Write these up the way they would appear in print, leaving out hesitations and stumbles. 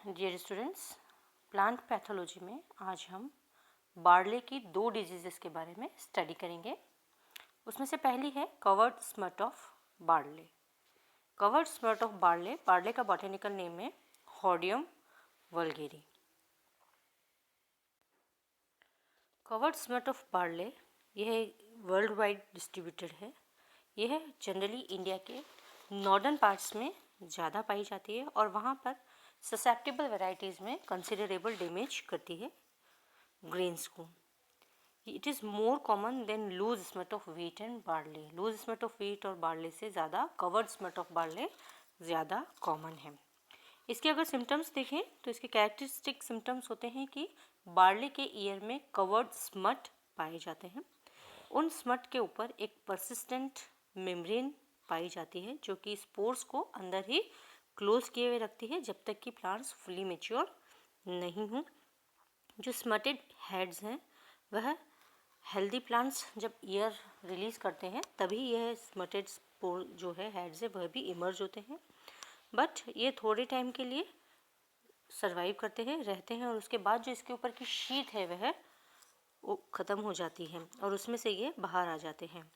Dear students, plant pathology में आज हम बार्ले की 2 डिजीज़ के बारे में स्टडी करेंगे। उसमें से पहली है covered smut of barley. Covered smut of barley का बॉटेनिकल नेम है hordeum vulgare. Covered smut of barley यह वर्ल्ड वाइड डिस्ट्रीब्यूटेड है। यह जनरली इंडिया के नॉर्दर्न पार्ट्स में ज़्यादा पाई जाती है और वहाँ पर ससेप्टेबल वेराइटीज़ में कंसिडरेबल डैमेज करती है ग्रेन्स को। It is more common than loose smut of wheat and barley. Loose smut of wheat और बार्ले से ज़्यादा कवर्ड स्मट ऑफ बार्ले ज़्यादा कॉमन है। इसके अगर सिम्टम्स देखें तो इसके कैरेक्टरिस्टिक सिम्टम्स होते हैं कि बार्ले के ईयर में कवर्ड स्मट पाए जाते हैं। उन स्मट के ऊपर एक परसिस्टेंट मेम्ब्रेन पाई जाती है जो कि स्पोर्स को अंदर ही क्लोज किए हुए रखती है जब तक कि प्लांट्स फुली मैच्योर नहीं हों। जो स्मटेड हेड्स हैं वह हेल्दी प्लांट्स जब ईयर रिलीज़ करते हैं तभी यह स्मटेड स्पोर जो है हेड्स है वह भी इमर्ज होते हैं, बट ये थोड़े टाइम के लिए सरवाइव करते हैं, रहते हैं और उसके बाद जो इसके ऊपर की शीट है वह वो ख़त्म हो जाती है और उसमें से ये बाहर आ जाते हैं।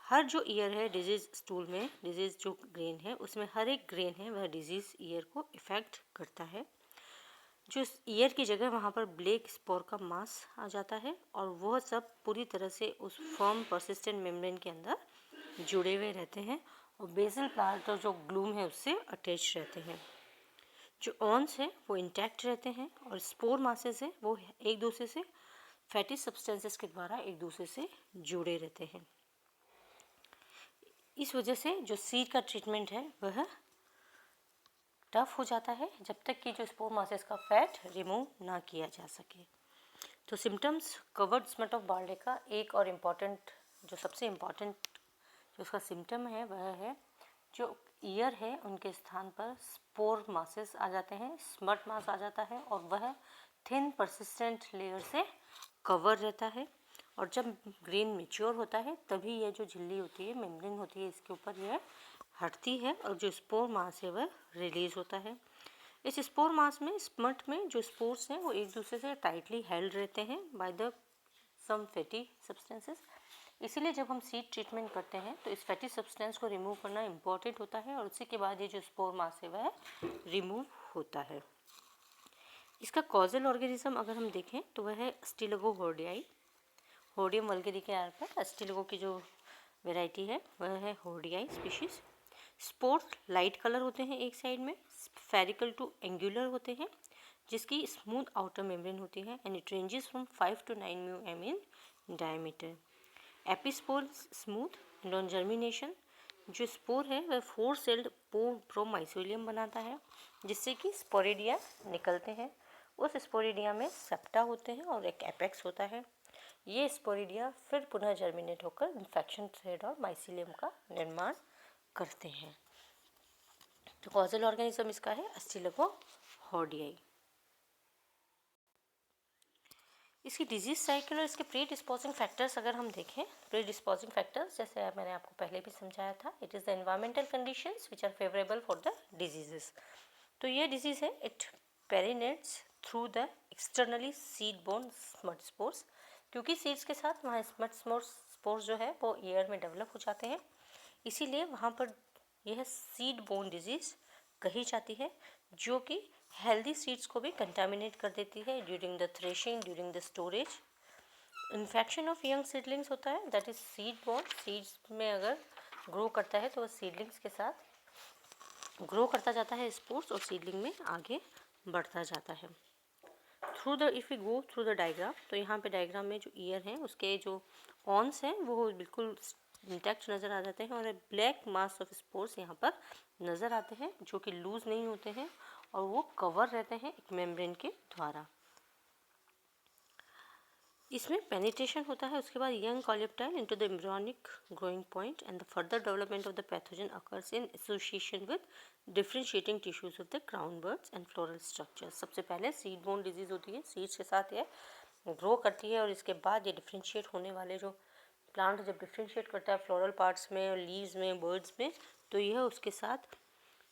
हर जो ईयर है डिजीज़ स्टूल में, डिजीज़ जो ग्रेन है उसमें हर एक ग्रेन है वह डिजीज़ ईयर को इफ़ेक्ट करता है। जो ईयर की जगह वहाँ पर ब्लैक स्पोर का मास आ जाता है और वह सब पूरी तरह से उस फर्म परसिस्टेंट मेम्ब्रेन के अंदर जुड़े हुए रहते हैं और बेसल प्लांट और जो ग्लूम है उससे अटैच रहते हैं। जो ऑन्स है वो इंटैक्ट रहते हैं और स्पोर मासेस है वो एक दूसरे से फैटी सब्सटेंसेस के द्वारा एक दूसरे से जुड़े रहते हैं। इस वजह से जो सीड का ट्रीटमेंट है वह टफ हो जाता है जब तक कि जो स्पोर मासेस का फैट रिमूव ना किया जा सके। तो symptoms covered smut of barley का एक और इम्पॉर्टेंट जो सबसे इम्पॉर्टेंट जो उसका सिम्टम है वह है जो ईयर है उनके स्थान पर स्पोर मासेस आ जाते हैं, स्मट मास आ जाता है और वह थिन परसिस्टेंट लेयर से कवर रहता है और जब ग्रेन मैच्योर होता है तभी यह जो झिल्ली होती है, मेम्ब्रेन होती है, इसके ऊपर यह हटती है और जो स्पोर मास है वह रिलीज होता है। इस स्पोर मास में स्मट में जो स्पोर्स हैं वो एक दूसरे से टाइटली हेल्ड रहते हैं by the some fatty substances. इसीलिए जब हम सीड ट्रीटमेंट करते हैं तो इस फैटी सब्सटेंस को रिमूव करना इम्पॉर्टेंट होता है और उसी के बाद ये जो स्पोर मास है वह रिमूव होता है। इसका कॉजल ऑर्गेनिज्म अगर हम देखें तो वह है अस्टिलगो होर्डियाई। होर्डियम वल्गेरी के आधार पर अस्टिलगो की जो वैरायटी है वह है होर्डियाई स्पीशीज। स्पोर लाइट कलर होते हैं, एक साइड में स्फेरिकल टू एंगुलर होते हैं जिसकी स्मूथ आउटर मेम्ब्रेन होती है and it ranges from 5 to 9 μm in diameter. Epispore smooth and on germination जो स्पोर है वह 4 सेल्ड प्रोमाइसोलियम बनाता है जिससे कि स्पोरिडिया निकलते हैं। उस स्पोरिडिया में सेप्टा होते हैं और एक एपेक्स होता है। ये स्पोरिडिया फिर पुनः जर्मिनेट होकर इन्फेक्शन थ्रेड और माइसिलियम का निर्माण करते हैं। तो कॉजल ऑर्गेनिज्म इसका है अस्टिलगो होर्डियाई। इसकी डिजीज साइकिल और इसके प्री डिस्पोजिंग फैक्टर्स अगर हम देखें, प्री डिस्पोजिंग फैक्टर्स जैसे मैंने आपको पहले भी समझाया था, it is the environmental conditions which are favourable for the diseases. तो ये डिजीज़ है it penetrates through the externally seed borne smut spores, क्योंकि सीड्स के साथ वहाँ स्मट स्पोर्स जो है वो एयर में डेवलप हो जाते हैं, इसीलिए वहाँ पर यह सीड बोर्न डिजीज़ कही जाती है जो कि हेल्दी सीड्स को भी कंटामिनेट कर देती है during the threshing, during the storage. Infection of young seedlings होता है, that is seed borne. Seeds में अगर ग्रो करता है तो वह सीडलिंग्स के साथ ग्रो करता जाता है स्पोर्स और सीडलिंग में आगे बढ़ता जाता है। Through the if you go through the diagram, तो यहाँ पे डायग्राम में जो ईयर हैं उसके जो ऑन्स हैं वो बिल्कुल इंटैक्ट नज़र आ जाते हैं और ब्लैक मास ऑफ स्पोर्स यहाँ पर नज़र आते हैं जो कि लूज़ नहीं होते हैं और वो कवर रहते हैं एक मेम्ब्रेन के द्वारा। इसमें पेनिट्रेशन होता है, उसके बाद young coleoptile into the embryonic growing point and the further development of the pathogen occurs in association with differentiating tissues of the crown birds and floral structure. सबसे पहले सीड बोर्न डिजीज़ होती है, seeds के साथ यह grow करती है और इसके बाद ये डिफ्रेंशिएट होने वाले जो प्लांट जब डिफ्रेंशिएट करता है फ्लोरल पार्ट्स में और लीव्स में, बर्ड्स में, तो यह उसके साथ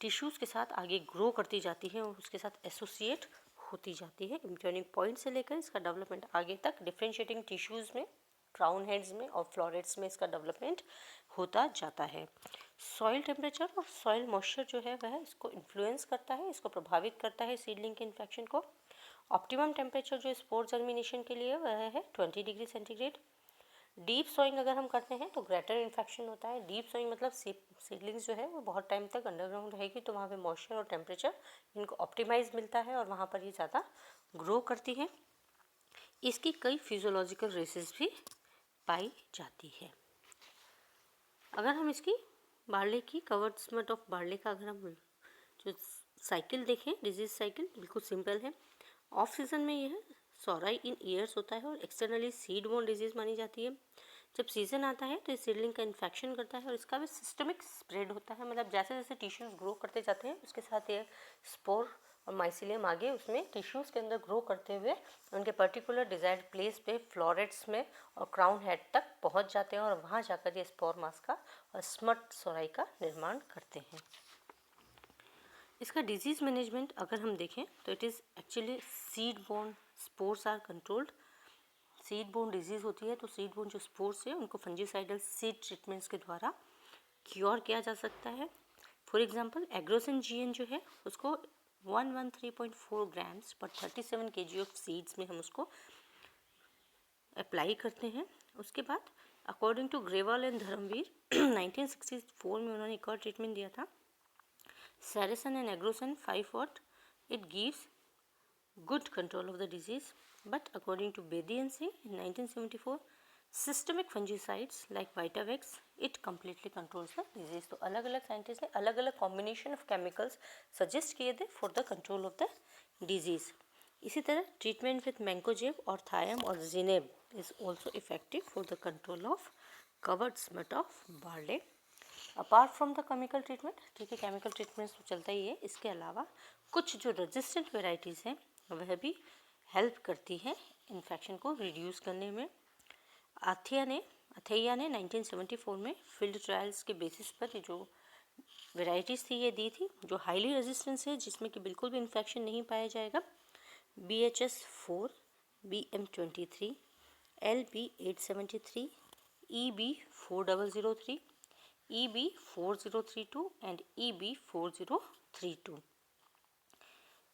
टिश्यूज़ के साथ आगे ग्रो करती जाती है और उसके साथ एसोसिएट होती जाती है। एम्ब्रियोनिक पॉइंट से लेकर इसका डेवलपमेंट आगे तक डिफरेंशिएटिंग टिश्यूज़ में, क्राउन हेड्स में और फ्लोरेट्स में इसका डेवलपमेंट होता जाता है। सॉइल टेम्परेचर और सॉइल मॉइस्चर जो है वह इसको इन्फ्लुएंस करता है, इसको प्रभावित करता है सीडलिंग के इन्फेक्शन को। ऑप्टिमम टेम्परेचर जो स्पोर जर्मिनेशन के लिए वह है 20 डिग्री सेंटीग्रेड। डीप सोइंग अगर हम करते हैं तो ग्रेटर इन्फेक्शन होता है। डीप सोइंग मतलब सीडलिंग्स जो है वो बहुत टाइम तक अंडरग्राउंड रहेगी, तो वहाँ पे मॉइस्चर और टेम्परेचर इनको ऑप्टिमाइज मिलता है और वहाँ पर ये ज़्यादा ग्रो करती है। इसकी कई फिजियोलॉजिकल रेसेस भी पाई जाती है। अगर हम इसकी बार्ले की कवर्ड स्मट ऑफ बार्ले का अगर हम जो साइकिल देखें, डिजीज साइकिल बिल्कुल सिंपल है। ऑफ सीजन में यह सोराई इन ईयर्स होता है और एक्सटर्नली सीड बोर्न डिजीज मानी जाती है। जब सीजन आता है तो इस सीडलिंग का इन्फेक्शन करता है और इसका भी सिस्टमिक स्प्रेड होता है, मतलब जैसे जैसे टिश्यूज़ ग्रो करते जाते हैं उसके साथ ये स्पोर और माइसिलियम आगे उसमें टिश्यूज़ के अंदर ग्रो करते हुए उनके पर्टिकुलर डिजायर्ड प्लेस पे फ्लोरेट्स में और क्राउन हेड तक पहुंच जाते हैं और वहां जाकर ये स्पोर मास का और स्मट सोराई का निर्माण करते हैं। इसका डिजीज़ मैनेजमेंट अगर हम देखें तो it is actually seed borne spores are controlled. Seed borne disease होती है तो सीड बोर्न जो स्पोर्स है उनको फंजीसाइडल सीड ट्रीटमेंट्स के द्वारा क्योर किया जा सकता है। फॉर एग्जांपल एग्रोसिन जीएन जो है उसको 113.4 ग्राम्स पर 37 kg ऑफ सीड्स में हम उसको अप्लाई करते हैं। उसके बाद according to Grewal and Dharamvir 1964 में उन्होंने एक और ट्रीटमेंट दिया था, Saracen and Agrosan 5 watt. It gives good control of the disease, but according to Bedi and C in 1974, systemic fungicides like Vitavex it completely controls the disease. तो अलग अलग scientist ने अलग अलग कॉम्बिनेशन ऑफ केमिकल्स सजेस्ट किए थे for the control of the disease. इसी तरह ट्रीटमेंट विथ मैंकोजेब और थायम और zineb is also effective for the control of covered smut of barley. Apart from the chemical treatment, ठीक है chemical treatment तो चलता ही है, इसके अलावा कुछ जो रेजिस्टेंट वेराइटीज़ हैं वह भी हेल्प करती हैं इन्फेक्शन को रिड्यूस करने में। अथैया ने 1974 में फील्ड ट्रायल्स के बेसिस पर ये जो वेराइटीज़ थी ये दी थी जो हाईली रेजिस्टेंस है, जिसमें कि बिल्कुल भी इन्फेक्शन नहीं पाया जाएगा। BHS4, BM23, LB873, EB4003, EB4032 and EB4032।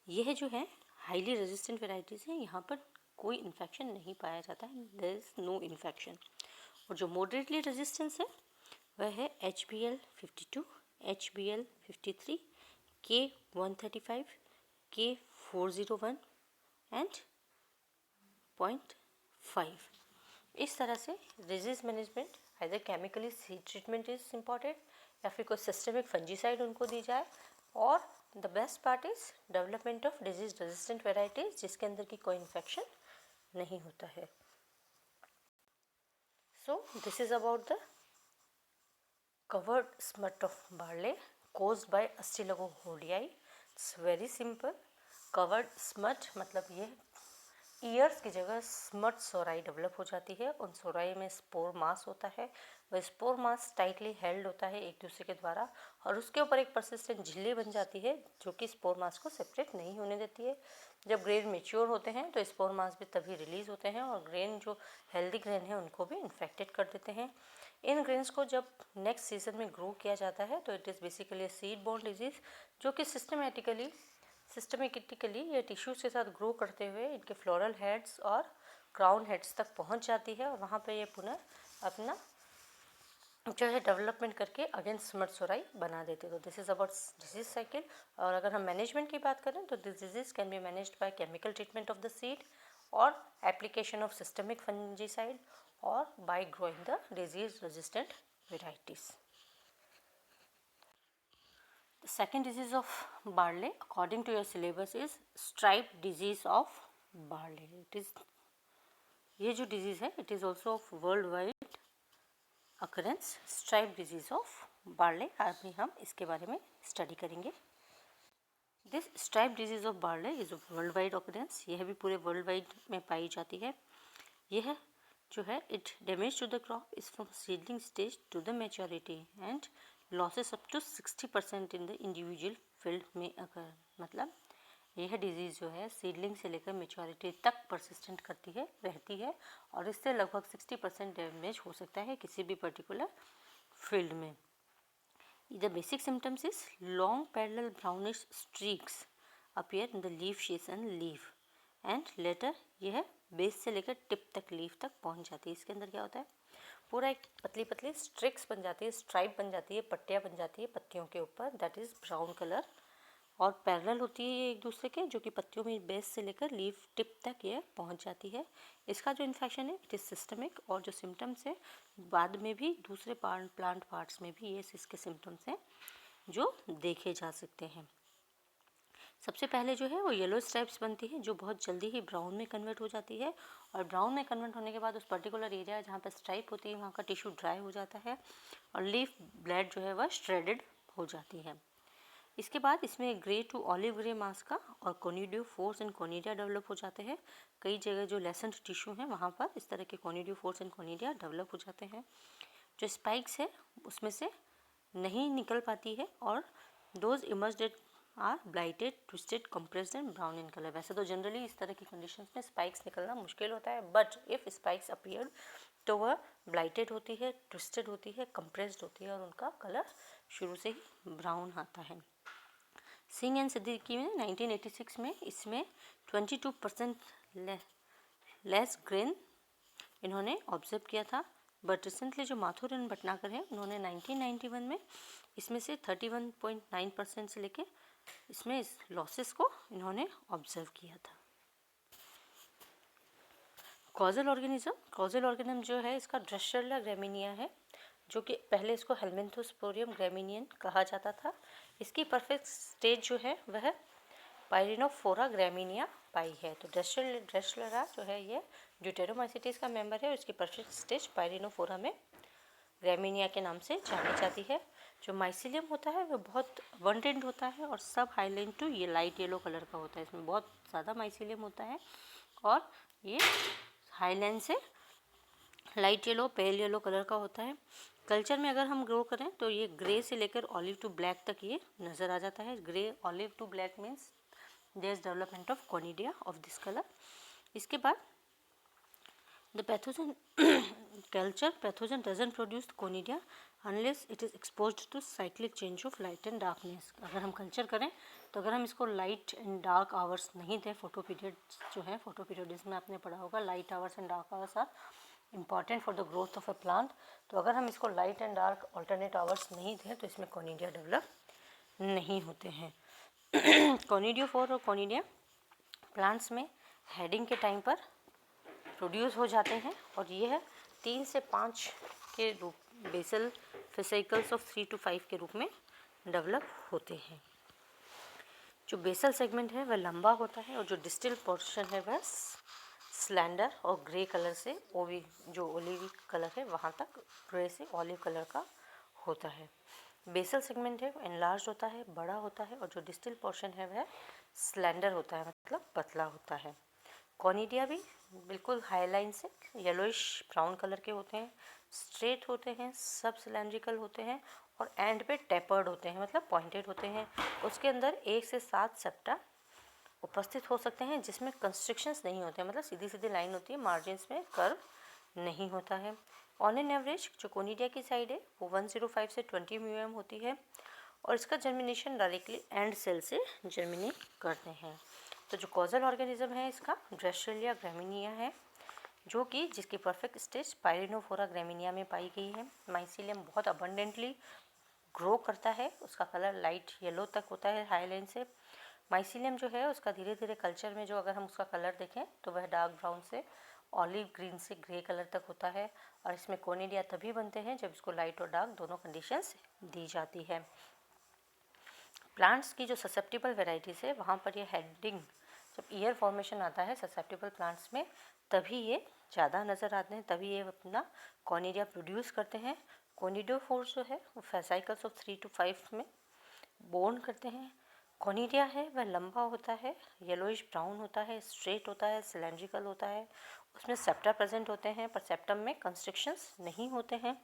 यह जो है हाईली रेजिस्टेंट वेराइटीज़ हैं, यहाँ पर कोई इन्फेक्शन नहीं पाया जाता है, देयर इज़ नो इन्फेक्शन। और जो मॉडरेटली रेजिस्टेंस है वह है HBL52, HBL53, K135, K401 and 0.5। इस तरह से disease management either chemically seed treatment is important या फिर कोई सिस्टमिक फंजीसाइड उनको दी जाए, और the best part is development of disease resistant varieties जिसके अंदर की कोई इन्फेक्शन नहीं होता है। So this is about the covered smut of barley caused by Astilagophoidii। It's very simple. Covered smut मतलब ये ईयर्स की जगह स्मट सोराई डेवलप हो जाती है। उन सोराई में स्पोर मास होता है, वह स्पोर मास टाइटली हेल्ड होता है एक दूसरे के द्वारा और उसके ऊपर एक परसिस्टेंट झिल्ली बन जाती है जो कि स्पोर मास को सेपरेट नहीं होने देती है। जब ग्रेन मेच्योर होते हैं तो स्पोर मास भी तभी रिलीज होते हैं और ग्रेन जो हेल्दी ग्रेन है उनको भी इन्फेक्टेड कर देते हैं। इन ग्रेन्स को जब नेक्स्ट सीजन में ग्रो किया जाता है तो it is basically seed borne disease जो कि सिस्टमेटिकली ये टिश्यूज़ के साथ ग्रो करते हुए इनके फ्लोरल हेड्स और क्राउन हेड्स तक पहुंच जाती है और वहाँ पे ये पुनः अपना जो है डेवलपमेंट करके अगेन स्मट सोराई बना देते। तो this is about disease cycle. और अगर हम मैनेजमेंट की बात करें तो this disease can be managed by chemical treatment of the seed और एप्लीकेशन ऑफ सिस्टमिक फंजीसाइड और bye growing the disease resistant varieties. The second disease of barley according to your syllabus is stripe disease of barley. It is ये जो disease है it is also of worldwide occurrence, stripe disease of barley। अभी हम इसके बारे में study करेंगे। This stripe disease of barley is of worldwide occurrence। यह भी पूरे worldwide में पाई जाती है। यह जो है it damage to the crop is from seedling stage to the maturity and losses up to 60% in the individual field में अगर, मतलब यह डिजीज़ जो है सीडलिंग से लेकर मेच्योरिटी तक परसिस्टेंट रहती है और इससे लगभग 60% डैमेज हो सकता है किसी भी पर्टिकुलर फील्ड में। The basic symptoms is long parallel brownish streaks appear in the leaf shades and leaf and later यह बेस से लेकर टिप तक लीफ तक पहुंच जाती है। इसके अंदर क्या होता है, पूरा एक पतली पतली स्ट्रिक्स बन जाती है, स्ट्राइप बन जाती है, पट्टियाँ बन जाती है पत्तियों के ऊपर, दैट इज़ ब्राउन कलर, और पैरेलल होती है एक दूसरे के, जो कि पत्तियों में बेस से लेकर लीफ टिप तक ये पहुंच जाती है। इसका जो इन्फेक्शन है इट इज़ सिस्टमिक, और जो सिम्टम्स है बाद में भी दूसरे प्लांट पार्ट्स में भी ये इसके सिम्टम्स हैं जो देखे जा सकते हैं। सबसे पहले जो है वो येलो स्ट्राइप्स बनती है जो बहुत जल्दी ही ब्राउन में कन्वर्ट हो जाती है, और ब्राउन में कन्वर्ट होने के बाद उस पर्टिकुलर एरिया जहाँ पर स्ट्राइप होती है वहाँ का टिश्यू ड्राई हो जाता है और लीफ ब्लेड जो है वह श्रेडेड हो जाती है। इसके बाद इसमें ग्रे टू ऑलिव ग्रे मास का और कोनिडियोफोर्स एंड कोनिडिया डेवलप हो जाते हैं। कई जगह जो लेसेंट टिश्यू हैं वहाँ पर इस तरह के कोनिडियोफोर्स एंड कोनिडिया डेवलप हो जाते हैं। जो स्पाइक्स है उसमें से नहीं निकल पाती है और those emerged are blighted, twisted, compressed and brown in colour. वैसे तो जनरली इस तरह की कंडीशंस में स्पाइक्स निकलना मुश्किल होता है, बट इफ़ स्पाइक्स अपीयर्ड तो वह ब्लाइटेड होती है, ट्विस्टेड होती है, कंप्रेस्ड होती है और उनका कलर शुरू से ही ब्राउन आता है। सिंह एंड सिद्दीकी में 1986 में इसमें 22% लेस ग्रेन इन्होंने ऑब्जर्व किया था, बट रिसेंटली जो माथुर एंड भटनागर हैं उन्होंने 1991 में इसमें से 31.9% से लेके इसमें इस लॉसेस को इन्होंने ऑब्जर्व किया था। कॉजल ऑर्गेनिज्म जो है इसका ड्रेसरेला ग्रामिनिया है, जो कि पहले इसको हेलमिंथोस्पोरियम ग्रामिनियन कहा जाता था। इसकी परफेक्ट स्टेज जो है वह पायरिनोफोरा ग्रामिनिया पाई है। तो ड्रेसरेला जो है ये ड्यूटेरोमाइसिटीज का मेंबर है और इसकी परफेक्ट स्टेज पायरिनोफोरा में ग्रामिनिया के नाम से जानी जाती है। जो माइसिलियम होता है वह बहुत अबंडेंट होता है और सब हाईलाइन टू ये लाइट येलो कलर का होता है। इसमें बहुत ज़्यादा माइसिलियम होता है और ये हाईलाइन से light yellow, pale yellow colour का होता है। कल्चर में अगर हम ग्रो करें तो ये ग्रे से लेकर ऑलिव टू ब्लैक तक ये नज़र आ जाता है। Grey olive to black means there is development of conidia of this colour. इसके बाद the pathogen pathogen doesn't produce conidia unless it is exposed to cyclic change of light and darkness. अगर हम कल्चर करें तो अगर हम इसको light and dark hours नहीं दें, फोटो पीरियड जो है फोटो पीरियड्स में आपने पढ़ा होगा light hours and dark hours are important for the growth of a plant. तो अगर हम इसको light and dark alternate hours नहीं दें तो इसमें कोनिडिया डेवलप नहीं होते हैं। कोनिडियोफोर और कोनिडिया प्लांट्स में हेडिंग के टाइम पर प्रोड्यूस हो जाते हैं और यह 3 से 5 के रूप बेसल फेसिकल्स ऑफ 3 to 5 के रूप में डेवलप होते हैं। जो बेसल सेगमेंट है वह लंबा होता है और जो डिस्टल पोर्शन है वह स्लैंडर और ग्रे कलर से जो ओलिवी कलर है वहाँ तक ग्रे से ऑलिव कलर का होता है। बेसल सेगमेंट है वो एनलार्ज होता है, बड़ा होता है और जो डिस्टल पोर्शन है वह स्लैंडर होता है, मतलब पतला होता है। कोनिडिया भी बिल्कुल हाईलाइन से येलोइश ब्राउन कलर के होते हैं, स्ट्रेट होते हैं, सब सिलेंड्रिकल होते हैं और एंड पे टेपर्ड होते हैं, मतलब पॉइंटेड होते हैं। उसके अंदर 1 से 7 सेप्टा उपस्थित हो सकते हैं जिसमें कंस्ट्रिक्शंस नहीं होते हैं, मतलब सीधी सीधी लाइन होती है, मार्जिन्स में कर्व नहीं होता है। ऑन एन एवरेज जो कोनिडिया की साइड है वो 105 से 20 mm होती है और इसका जर्मिनेशन डायरेक्टली एंड सेल से जर्मिनेट करते हैं। तो जो कॉजल ऑर्गेनिज्म है इसका ड्रेसरेला ग्रामिनिया है, जो कि जिसकी परफेक्ट स्टेज पायरिनोफोरा ग्रामिनिया में पाई गई है। माइसिलियम बहुत अबंडेंटली ग्रो करता है, उसका कलर लाइट येलो तक होता है हाईलाइन से। माइसिलियम जो है उसका धीरे धीरे कल्चर में जो अगर हम उसका कलर देखें तो वह डार्क ब्राउन से ऑलिव ग्रीन से ग्रे कलर तक होता है और इसमें कोनिडिया तभी बनते हैं जब इसको लाइट और डार्क दोनों कंडीशंस दी जाती है। प्लांट्स की जो ससेप्टिबल वेराइटीज़ है वहाँ पर ये हेडिंग जब ईयर फॉर्मेशन आता है ससेप्टिबल प्लांट्स में तभी ये ज़्यादा नज़र आते हैं, तभी ये अपना कोनिडिया प्रोड्यूस करते हैं। कोनिडियोफोर्स जो है वो फेसाइकल्स ऑफ 3 to 5 में बोर्न करते हैं। कोनिडिया है वह लंबा होता है, येलोइश ब्राउन होता है, स्ट्रेट होता है, सिलेंड्रिकल होता है, उसमें सेप्टा प्रेजेंट होते हैं पर सेप्टम में कंस्ट्रिक्शंस नहीं होते हैं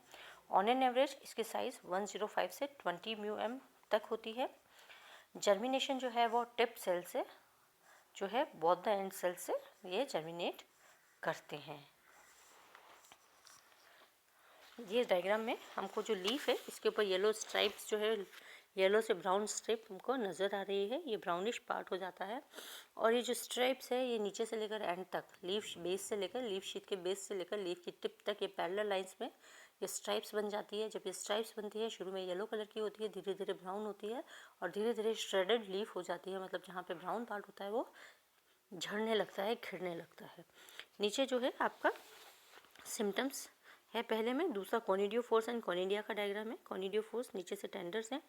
ऑन एन एवरेज इसकी साइज़ 105 से 20 μm तक होती है। जर्मिनेशन जो है वो टिप सेल से जो है बोथ द एंड सेल से ये जर्मिनेट करते हैं। ये डायग्राम में हमको जो लीफ है इसके ऊपर येलो स्ट्राइप्स जो है, येलो से ब्राउन स्ट्रिप हमको नज़र आ रही है। ये ब्राउनिश पार्ट हो जाता है और ये जो स्ट्राइप्स है ये नीचे से लेकर एंड तक, लीफ बेस से लेकर, लीफ शीट के बेस से लेकर लीफ की टिप तक ये पैरेलल लाइंस में ये स्ट्राइप्स बन जाती है। जब ये स्ट्राइप्स बनती है शुरू में येलो कलर की होती है, धीरे धीरे ब्राउन होती है और धीरे धीरे श्रेडेड लीफ हो जाती है। मतलब जहाँ पे ब्राउन पार्ट होता है वो झड़ने लगता है, खिड़ने लगता है। नीचे जो है आपका सिम्टम्स है पहले में, दूसरा कोनिडियोफोर्स एंड कोनिडिया का डायग्राम है। कोनिडियोफोर्स नीचे से टेंडर्स हैं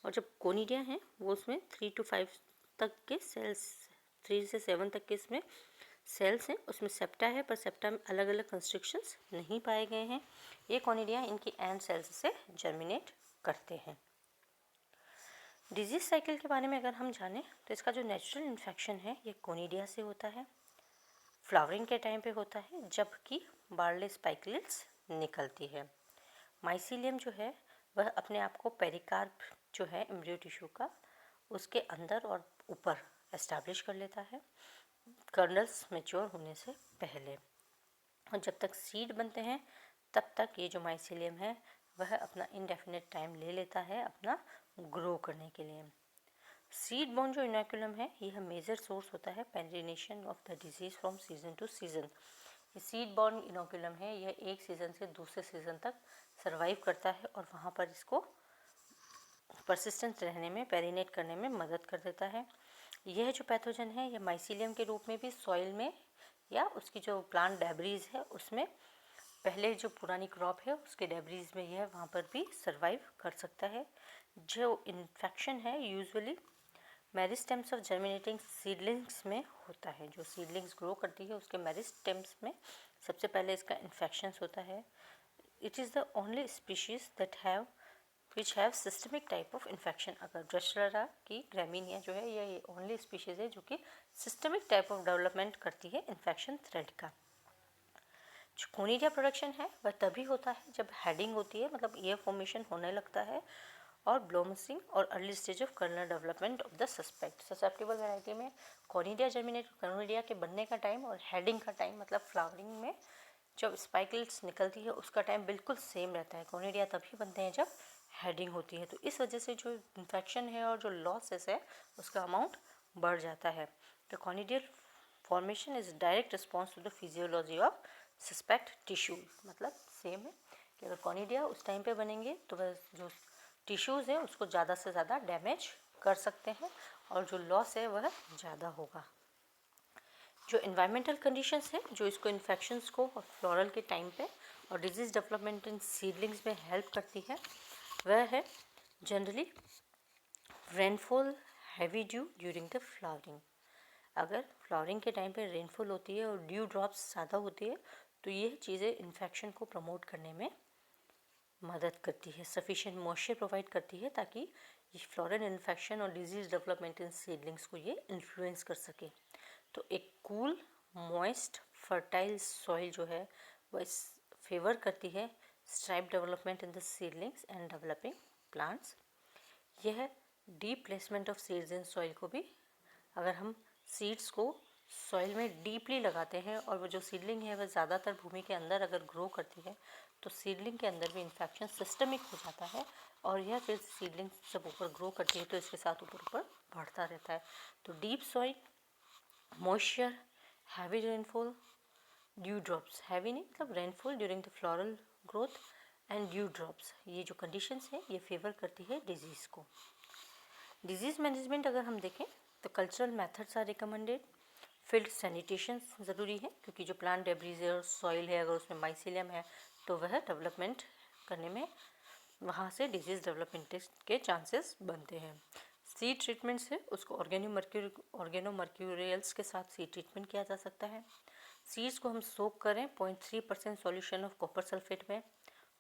और जब कोनिडिया हैं वो उसमें 3 to 5 तक के सेल्स, 3 से 7 तक के इसमें सेल्स हैं। उसमें सेप्टा है पर सेप्टा में अलग अलग कंस्ट्रिक्शंस नहीं पाए गए हैं। ये कोनिडिया इनकी एंड सेल्स से जर्मिनेट करते हैं। डिजीज साइकिल के बारे में अगर हम जानें तो इसका जो नेचुरल इन्फेक्शन है ये कोनिडिया से होता है, फ्लावरिंग के टाइम पे होता है जबकि बार्ले स्पाइकलेट्स निकलती है। माइसीलियम जो है वह अपने आप को पेरिकार्प जो है एम्ब्रियो टिश्यू का उसके अंदर और ऊपर एस्टैब्लिश कर लेता है कर्नल्स मैच्योर होने से पहले, और जब तक सीड बनते हैं तब तक ये जो माइसीलियम है वह अपना इंडेफिनिट टाइम ले लेता है अपना ग्रो करने के लिए। सीड बॉर्न जो इनोकुलम है यह मेजर सोर्स होता है perennation of the disease from season two season. ये सीड बॉर्न इनोकुलम है, यह एक सीज़न से दूसरे सीज़न तक सर्वाइव करता है और वहाँ पर इसको परसिस्टेंट रहने में, पेरिनेट करने में मदद कर देता है। यह जो पैथोजन है यह माइसीलियम के रूप में भी सॉइल में या उसकी जो प्लांट डेब्रीज है उसमें, पहले जो पुरानी क्रॉप है उसके डेब्रीज में यह वहाँ पर भी सर्वाइव कर सकता है। जो इन्फेक्शन है usually meristems of germinating seedlings में होता है। जो सीडलिंग्स ग्रो करती है उसके मेरिस्टेम्स में सबसे पहले इसका इन्फेक्शन होता है। It is the only species that have which have systemic type of infection. अगर ड्रेसलरा की ग्रामीनिया जो है ये ओनली स्पीशीज़ है जो कि सिस्टमिक टाइप ऑफ डेवलपमेंट करती है इन्फेक्शन थ्रेड का। जो कोनिडिया प्रोडक्शन है वह तभी होता है जब हेडिंग होती है, मतलब ईयर फॉर्मेशन होने लगता है और ब्लोमसिंग और early stage of kernel development of the suspect. Susceptible variety में कोनिडिया जर्मिनेट, कोनिडिया के बनने का टाइम और हेडिंग का टाइम, मतलब फ्लावरिंग में जब स्पाइकल्स निकलती है उसका टाइम बिल्कुल सेम रहता है। कोनिडिया तभी बनते हैं जब हेडिंग होती है। तो इस वजह से जो इन्फेक्शन है और जो लॉसेस है उसका अमाउंट बढ़ जाता है। The conidial formation is direct response to the physiology of suspect tissue. मतलब सेम है कि अगर कोनिडिया उस टाइम पे बनेंगे तो वह जो टिश्यूज़ है उसको ज़्यादा से ज़्यादा डैमेज कर सकते हैं और जो लॉस है वह ज़्यादा होगा। जो इन्वायरमेंटल कंडीशंस है जो इसको इन्फेक्शंस को फ्लोरल के टाइम पे और डिजीज़ डेवलपमेंट इन सीडलिंग्स में हेल्प करती है वह है generally rainfall, heavy due during the flowering. अगर फ्लावरिंग के टाइम पे रेनफॉल होती है और ड्यू ड्रॉप्स ज़्यादा होती है तो ये चीज़ें इन्फेक्शन को प्रमोट करने में मदद करती है, सफिशिएंट मॉइस्चर प्रोवाइड करती है ताकि ये फ्लोरल इन्फेक्शन और डिजीज़ डेवलपमेंट इन सीडलिंग्स को ये इन्फ्लुएंस कर सके। तो एक कूल, मॉइस्ट, फर्टाइल सॉइल जो है वह फेवर करती है stripe development in the seedlings and developing plants. यह deep placement of seeds in soil को भी, अगर हम सीड्स को सॉइल में डीपली लगाते हैं और वो जो सीडलिंग है वह ज़्यादातर भूमि के अंदर अगर ग्रो करती है तो सीडलिंग के अंदर भी इन्फेक्शन सिस्टमिक हो जाता है और यह फिर सीडलिंग जब ऊपर ग्रो करती है तो इसके साथ ऊपर ऊपर बढ़ता रहता है। तो deep soil, moisture, heavy rainfall, due drops, heavy नहीं मतलब rainfall during the floral growth and due drops, ये जो कंडीशंस है ये फेवर करती है डिजीज़ को। डिजीज़ मैनेजमेंट अगर हम देखें तो cultural methods are recommended. Field sanitation ज़रूरी है क्योंकि जो प्लांट डेब्रीज है और सॉइल है अगर उसमें माइसीलियम है तो वह डेवलपमेंट करने में वहाँ से डिजीज़ डेवलपमेंट के चांसेस बनते हैं। सीड ट्रीटमेंट से उसको ऑर्गेनोमर्क्यूरियल्स के साथ सीड ट्रीटमेंट किया जा सकता है। सीड्स को हम सोक करें 0.3% सॉल्यूशन ऑफ कॉपर सल्फेट में,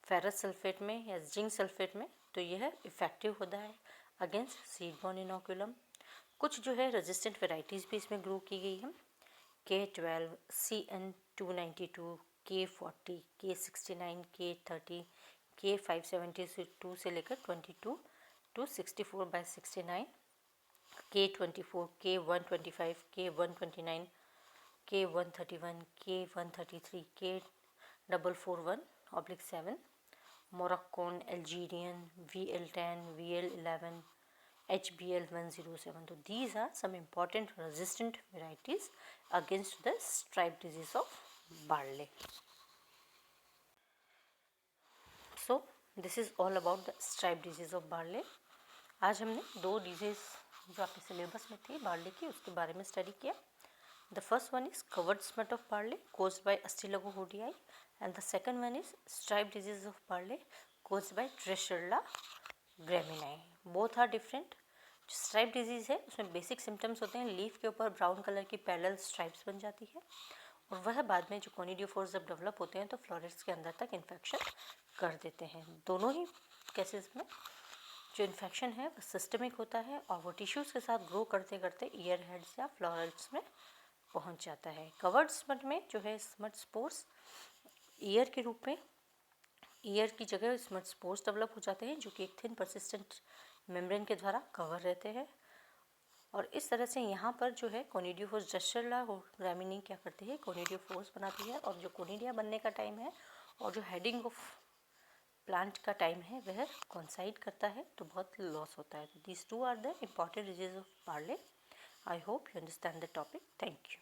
फेरस सल्फेट में या जिंक सल्फेट में, तो यह इफ़ेक्टिव होता है अगेंस्ट सीड बॉर्न इनोकुलम। कुछ जो है रेजिस्टेंट वेराइटीज़ भी इसमें ग्रो की गई है, K12, CN292, K40, K69, K30, K572 से लेकर 22 to 64/69, K24, K125, K129, K131, K133, K441/7, Moroccan, Algerian, VL10, VL11, HBL107. So these are some important resistant varieties against the stripe disease of barley. So this is all about the stripe disease of barley. आज हमने दो disease जो आपके syllabus में थी barley की उसके बारे में स्टडी किया. The first one is covered smut of barley caused by Astilago hodii, and the second one is stripe disease of barley caused by Tresurla graminii. Both are different. जो stripe disease है उसमें basic symptoms होते हैं, leaf के ऊपर brown colour की parallel stripes बन जाती है, और वह बाद में जो कोनिडियोफोर्स जब डेवलप होते हैं तो फ्लोरेट्स के अंदर तक इन्फेक्शन कर देते हैं. दोनों ही केसेस में जो इन्फेक्शन है वो सिस्टमिक होता है और वो टिश्यूज़ के साथ ग्रो करते करते ईयर हेड्स या फ्लोरेट्स में पहुंच जाता है. कवर्ड स्मट में जो है स्मट स्पोर्स ईयर के रूप में, ईयर की जगह स्मट स्पोर्स डेवलप हो जाते हैं जो कि एक थिन परसिस्टेंट मेम्ब्रेन के द्वारा कवर रहते हैं. और इस तरह से यहाँ पर जो है कोनिडियोफोर्स ड्रेसुला ग्रामिनी क्या करती है, कोनिडियोफोर्स बनाती है, और जो कोनिडिया बनने का टाइम है और जो हेडिंग ऑफ प्लांट का टाइम है वह कोइंसाइड करता है, तो बहुत लॉस होता है. These two are the important disease of barley. I hope you understand the topic. Thank you.